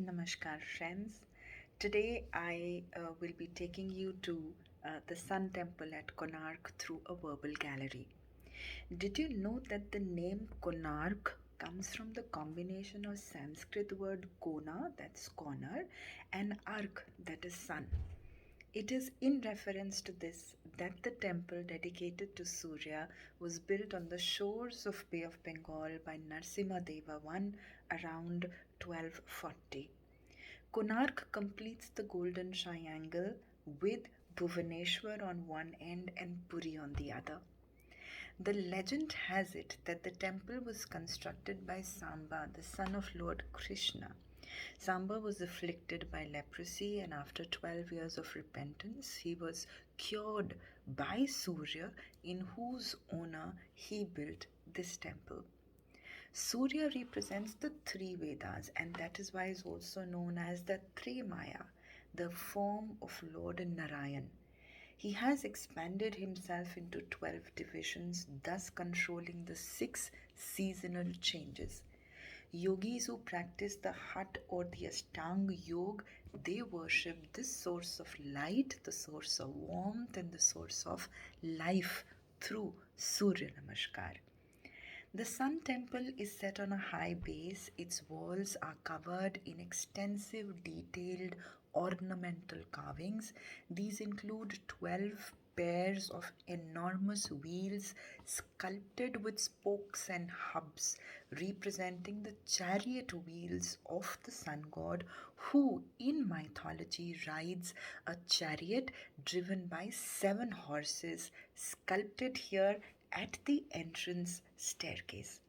Namaskar, friends. Today I will be taking you to the Sun Temple at Konark through a verbal gallery. Did you know that the name Konark comes from the combination of Sanskrit word Kona, that's corner, and Ark, that is sun? It is in reference to this that the temple dedicated to Surya was built on the shores of Bay of Bengal by Narsimha Deva I around 1240. Konark completes the Golden Triangle with Bhuvaneshwar on one end and Puri on the other. The legend has it that the temple was constructed by Samba, the son of Lord Krishna. Samba was afflicted by leprosy, and after 12 years of repentance, he was cured by Surya, in whose honor he built this temple. Surya represents the three Vedas, and that is why he is also known as the Trimaya, the form of Lord Narayan. He has expanded himself into 12 divisions, thus controlling the 6 seasonal changes. Yogis who practice the Hatha or the Ashtanga Yoga, they worship this source of light, the source of warmth, and the source of life through Surya Namaskar. The Sun Temple is set on a high base. Its walls are covered in extensive, detailed ornamental carvings. These include 12 pairs of enormous wheels sculpted with spokes and hubs, representing the chariot wheels of the sun god, who in mythology rides a chariot driven by 7 horses, sculpted here at the entrance staircase.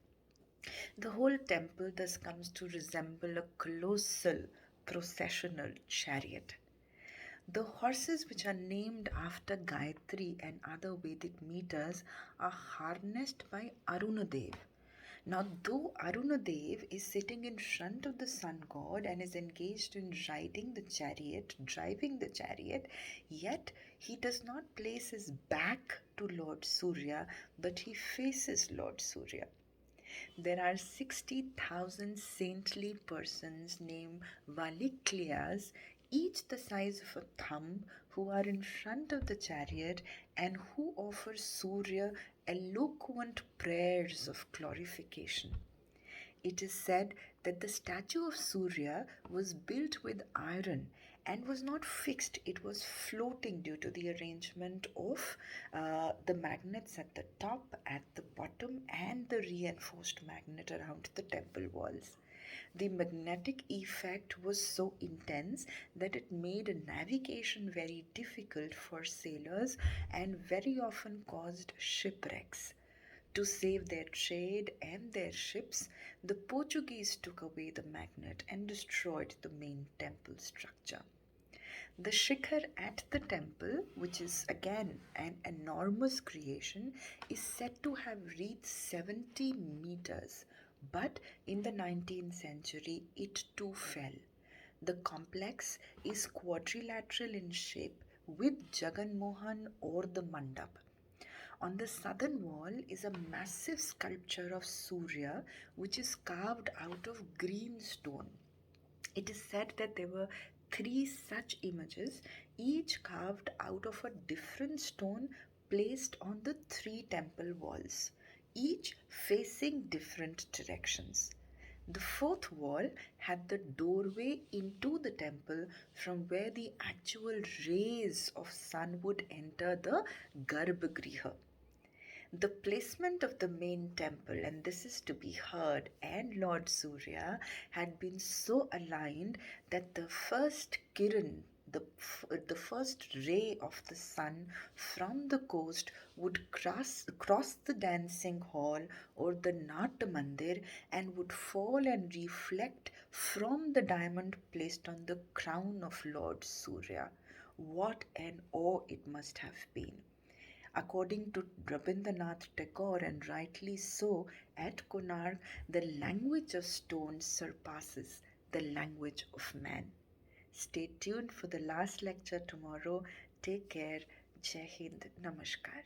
The whole temple thus comes to resemble a colossal processional chariot. The horses, which are named after Gayatri and other Vedic meters, are harnessed by Arunadev. Now, though Arunadev is sitting in front of the sun god and is engaged in riding the chariot, driving the chariot, yet he does not place his back to Lord Surya, but he faces Lord Surya. There are 60,000 saintly persons named Valiklias, each the size of a thumb, who are in front of the chariot and who offer Surya eloquent prayers of glorification. It is said that the statue of Surya was built with iron and was not fixed, it was floating due to the arrangement of the magnets at the top, at the bottom, and the reinforced magnet around the temple walls. The magnetic effect was so intense that it made navigation very difficult for sailors and very often caused shipwrecks. To save their trade and their ships, the Portuguese took away the magnet and destroyed the main temple structure. The shikhar at the temple, which is again an enormous creation, is said to have reached 70 meters, but in the 19th century it too fell. The complex is quadrilateral in shape with Jagan Mohan or the Mandap. On the southern wall is a massive sculpture of Surya, which is carved out of green stone. It is said that there were 3 such images, each carved out of a different stone placed on the 3 temple walls, each facing different directions. The fourth wall had the doorway into the temple from where the actual rays of sun would enter the Garbhagriha. The placement of the main temple, and this is to be heard, and Lord Surya had been so aligned that the first kiran, the first ray of the sun from the coast would cross the dancing hall or the Nat Mandir and would fall and reflect from the diamond placed on the crown of Lord Surya. What an awe it must have been! According to Rabindranath Tagore, and rightly so, at Konark, the language of stone surpasses the language of man. Stay tuned for the last lecture tomorrow. Take care. Jai Hind. Namaskar.